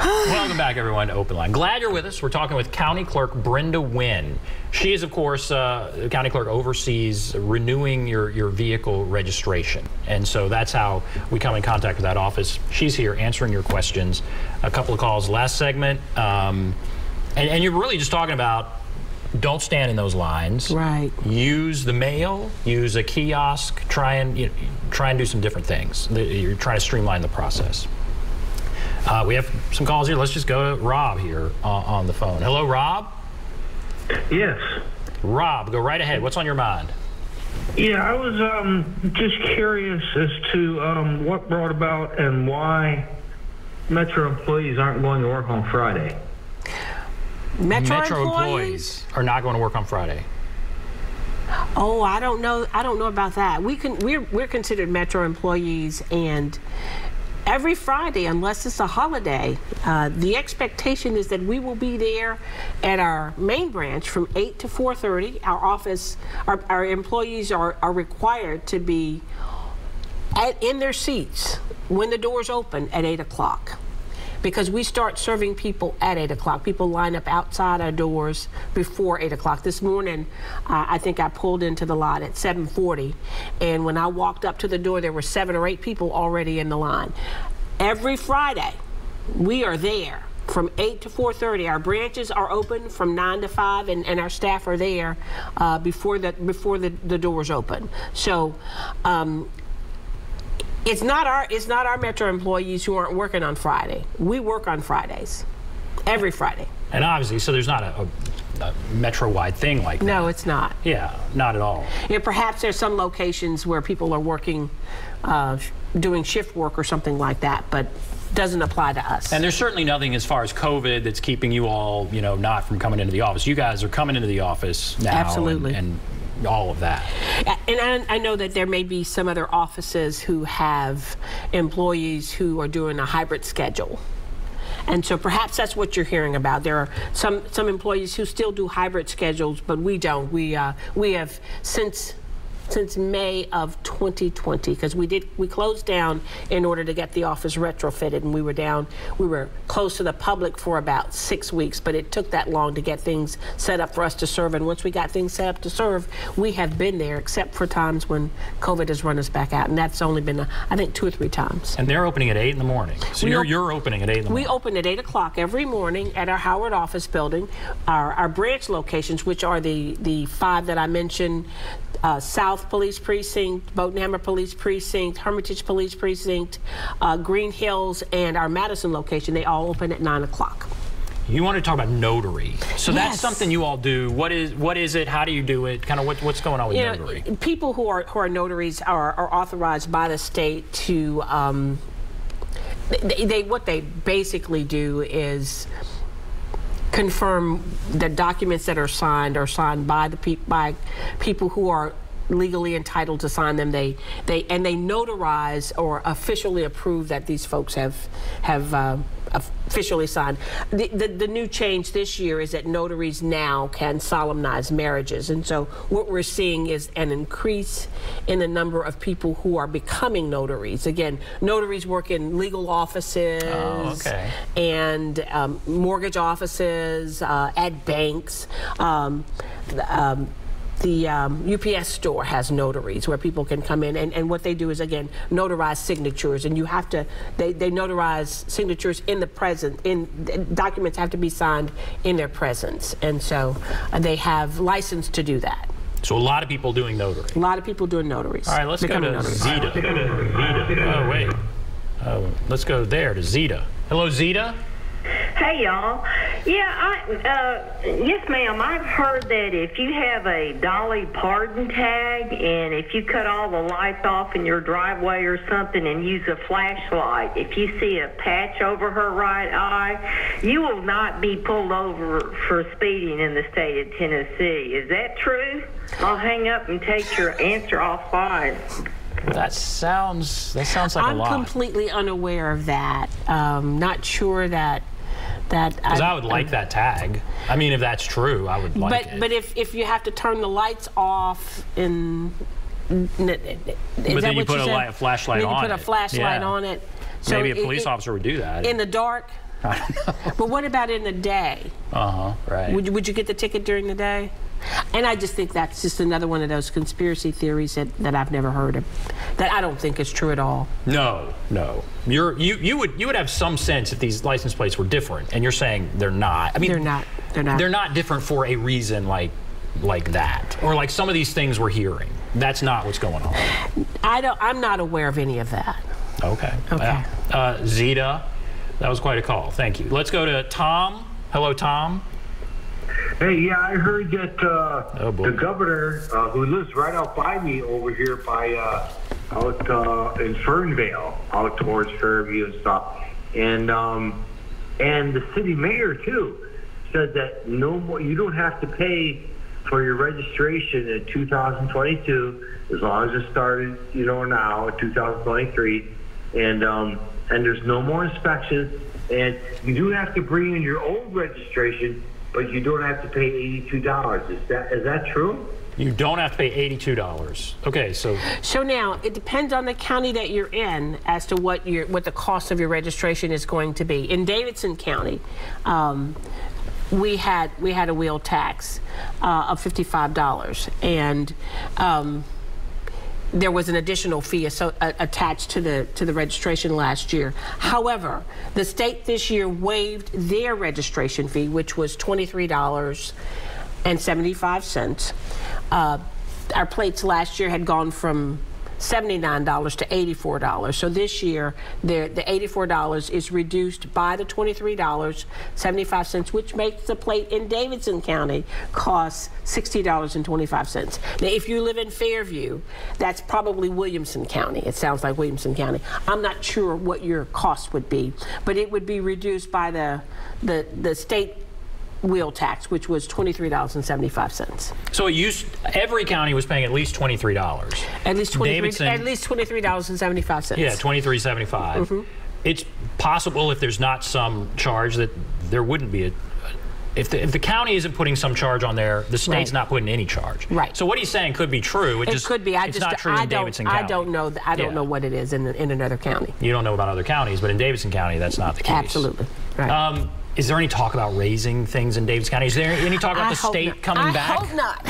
Welcome back, everyone, to OpenLine. Glad you're with us. We're talking with County Clerk Brenda Wynn. She is, of course, the County Clerk oversees renewing your vehicle registration. And so that's how we come in contact with that office. She's here answering your questions. A couple of calls last segment. And you're really just talking about don't stand in those lines. Right. Use the mail, use a kiosk, try and do some different things. You're trying to streamline the process. We have some calls here. Let's just go to Rob here on the phone. Hello, Rob? Yes. Rob, go right ahead. What's on your mind? Yeah, I was just curious as to what brought about and why Metro employees aren't going to work on Friday. Metro employees are not going to work on Friday. Oh, I don't know. I don't know about that. We're considered Metro employees, and every Friday, unless it's a holiday, the expectation is that we will be there at our main branch from 8 to 4:30. Our office, our employees are required to be in their seats when the doors open at 8 o'clock. Because we start serving people at 8 o'clock. People line up outside our doors before 8 o'clock. This morning, I think I pulled into the lot at 7:40, and when I walked up to the door, there were 7 or 8 people already in the line. Every Friday, we are there from 8 to 4:30. Our branches are open from 9 to 5, and our staff are there before the doors open. So. It's not our Metro employees who aren't working on Friday. We work on Fridays, every Friday. And obviously, so there's not a Metro-wide thing like that. No, it's not. Yeah, not at all. Yeah, perhaps there's some locations where people are working, doing shift work or something like that, but doesn't apply to us. And there's certainly nothing as far as COVID that's keeping you all, not from coming into the office. You guys are coming into the office now. Absolutely. And all of that. And I know that there may be some other offices who have employees who are doing a hybrid schedule. And so perhaps that's what you're hearing about. There are some employees who still do hybrid schedules, but we don't. We have since May of 2020, because we closed down in order to get the office retrofitted, and we were closed to the public for about 6 weeks, but it took that long to get things set up for us to serve. And once we got things set up to serve, we have been there, except for times when COVID has run us back out, and that's only been I think 2 or 3 times. And they're opening at 8 in the morning. So you're opening at 8 in the morning. We open at 8 o'clock every morning at our Howard office building. Our branch locations, which are the 5 that I mentioned. South Police Precinct, Boathammer Police Precinct, Hermitage Police Precinct, Green Hills, and our Madison location, they all open at 9 o'clock. You want to talk about notary. So yes. That's something you all do. What is it? How do you do it? Kind of what's going on with notary? People who are notaries are authorized by the state to, what they basically do is confirm that documents that are signed by people who are legally entitled to sign them. They notarize or officially approve that these folks have officially signed. The new change this year is that notaries now can solemnize marriages, and so what we're seeing is an increase in the number of people who are becoming notaries. Again, notaries work in legal offices and mortgage offices, at banks. The UPS store has notaries where people can come in, and what they do is, again, notarize signatures, and you have to, they notarize signatures in the present, documents have to be signed in their presence, and so they have license to do that. So a lot of people doing notary. A lot of people doing notaries. All right, let's go to Zeta. Oh, wait. Let's go there to Zeta. Hello, Zeta. Hey, y'all. Yeah, yes, ma'am. I've heard that if you have a Dolly Parton tag and if you cut all the lights off in your driveway or something and use a flashlight, if you see a patch over her right eye, you will not be pulled over for speeding in the state of Tennessee. Is that true? I'll hang up and take your answer offline. That sounds like a lot. I'm completely unaware of that. Not sure that because I would like that tag. I mean, if that's true, I would like it. But if you have to turn the lights off in, but then you put a flashlight on it. Then you put a flashlight on it. So maybe a police officer would do that. In the dark? But what about in the day? Right. Would you get the ticket during the day? And I just think that's just another one of those conspiracy theories that I've never heard of, that I don't think is true at all. No. You would have some sense if these license plates were different, and you're saying they're not. I mean, They're not. They're not different for a reason like that, or like some of these things we're hearing. That's not what's going on. I'm not aware of any of that. Okay. Okay. Zeta, that was quite a call. Thank you. Let's go to Tom. Hello, Tom. Hey, yeah, I heard that boy. the governor, who lives right out by me over here by out in Fernvale, out towards Fairview and stuff, and the city mayor too, said that no more. You don't have to pay for your registration in 2022 as long as it started, now in 2023, and there's no more inspections, and you do have to bring in your old registration, but you don't have to pay $82. Is that true? You don't have to pay $82. Okay, so now it depends on the county that you're in as to what the cost of your registration is going to be. In Davidson County, we had a wheel tax of $55, and there was an additional fee attached to the registration last year. However, the state this year waived their registration fee, which was $23.75. Our plates last year had gone from $79 to $84. So this year, the $84 is reduced by the $23.75, which makes the plate in Davidson County cost $60.25. Now, if you live in Fairview, that's probably Williamson County. It sounds like Williamson County. I'm not sure what your cost would be, but it would be reduced by the state wheel tax, which was $23.75. So every county was paying at least $23. At least $23.75. Yeah, $23.75. It's possible if there's not some charge that there wouldn't be if the county isn't putting some charge on there, the state's not putting any charge. Right. So what he's saying could be true. It could be. It's not true in Davidson County. I don't know. I don't know what it is in another county. You don't know about other counties, but in Davidson County, that's not the case. Absolutely. Right. Is there any talk about raising things in Davidson County? Is there any talk about the state coming back? I hope not.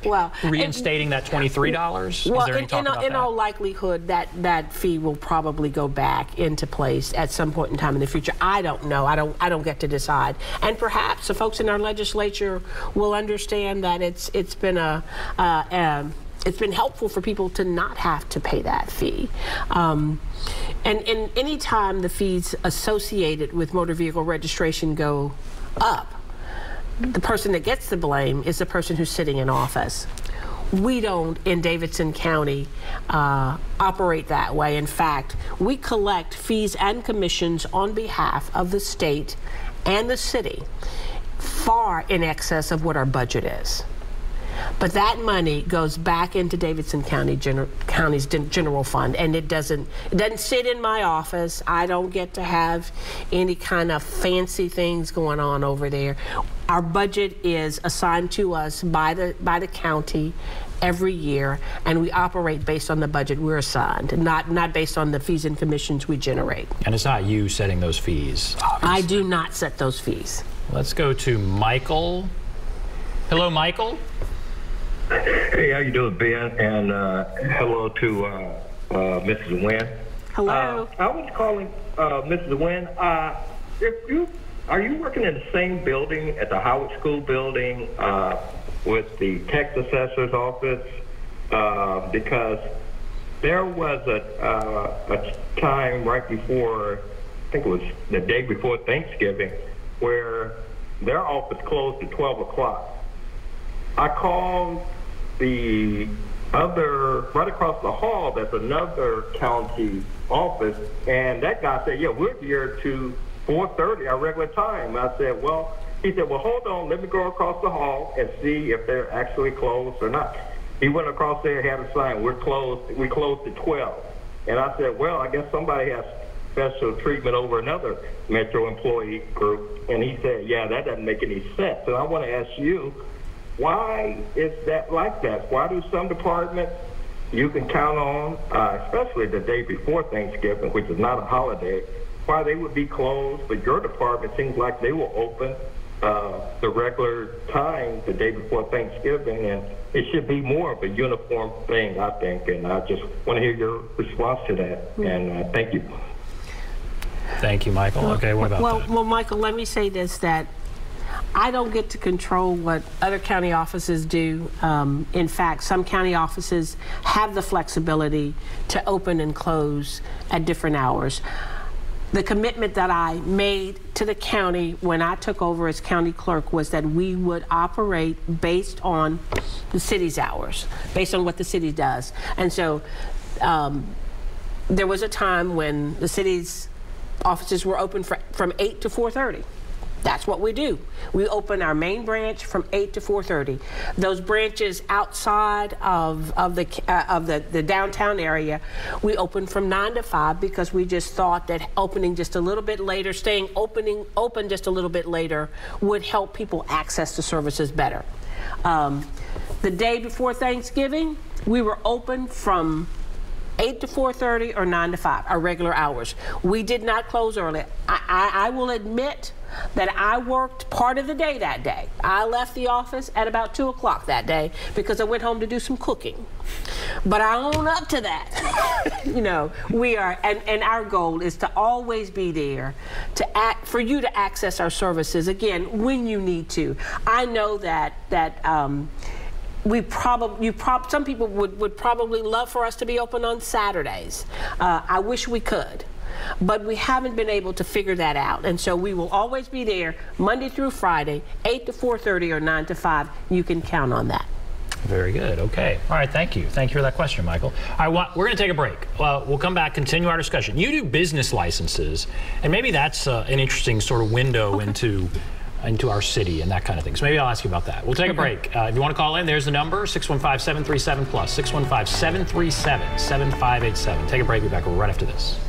Well, reinstating that $23? Well, Is there any talk about that? In all likelihood, that fee will probably go back into place at some point in time in the future. I don't know. I don't get to decide. And perhaps the folks in our legislature will understand that it's been it's been helpful for people to not have to pay that fee. And any time the fees associated with motor vehicle registration go up, the person that gets the blame is the person who's sitting in office. We don't, in Davidson County, operate that way. In fact, we collect fees and commissions on behalf of the state and the city far in excess of what our budget is. But that money goes back into Davidson County's general fund, and it doesn't sit in my office. I don't get to have any kind of fancy things going on over there. Our budget is assigned to us by the county every year, and we operate based on the budget we're assigned, not based on the fees and commissions we generate. And it's not you setting those fees, obviously. I do not set those fees. Let's go to Michael. Hello, Michael. Hey, how you doing, Ben? And hello to Mrs. Wynn. Hello. I was calling Mrs. Wynn. Are you working in the same building at the Howard School building with the tax assessor's office? Because there was a time right before, I think it was the day before Thanksgiving, where their office closed at 12 o'clock. I called the other, right across the hall, there's another county office, and that guy said, yeah, we're here to 4:30, our regular time. I said, he said, hold on, let me go across the hall and see if they're actually closed or not. He went across there and had a sign, we closed at 12. And I said, I guess somebody has special treatment over another Metro employee group. And he said, yeah, that doesn't make any sense. And I want to ask you, why is that like that? Why do some departments you can count on, especially the day before Thanksgiving, which is not a holiday, why they would be closed, but your department seems like they will open the regular time the day before Thanksgiving, and it should be more of a uniform thing, I think, and I just want to hear your response to that, and thank you. Thank you, Michael. Okay, what about that? Well, Michael, let me say this, that I don't get to control what other county offices do. In fact, some county offices have the flexibility to open and close at different hours. The commitment that I made to the county when I took over as county clerk was that we would operate based on the city's hours, based on what the city does. And so there was a time when the city's offices were open from 8 to 4:30. That's what we do. We open our main branch from 8 to 4:30. Those branches outside of the downtown area, we open from 9 to 5 because we just thought that opening just a little bit later, staying open just a little bit later would help people access the services better. The day before Thanksgiving, we were open from 8 to 4:30 or 9 to 5, our regular hours. We did not close early. I will admit that I worked part of the day that day. I left the office at about 2 o'clock that day because I went home to do some cooking. But I own up to that. You know, we are, and our goal is to always be there for you to access our services, again, when you need to. I know that some people would probably love for us to be open on Saturdays. I wish we could, but we haven't been able to figure that out. And so we will always be there Monday through Friday, 8 to 4:30 or 9 to 5. You can count on that. Very good. Okay. All right. Thank you. Thank you for that question, Michael. All right. We're going to take a break. We'll come back, continue our discussion. You do business licenses, and maybe that's an interesting sort of window into our city and that kind of thing. So maybe I'll ask you about that. We'll take a break. If you want to call in, there's the number, 615-737-PLUS, 615-737-7587. Take a break. We'll be back right after this.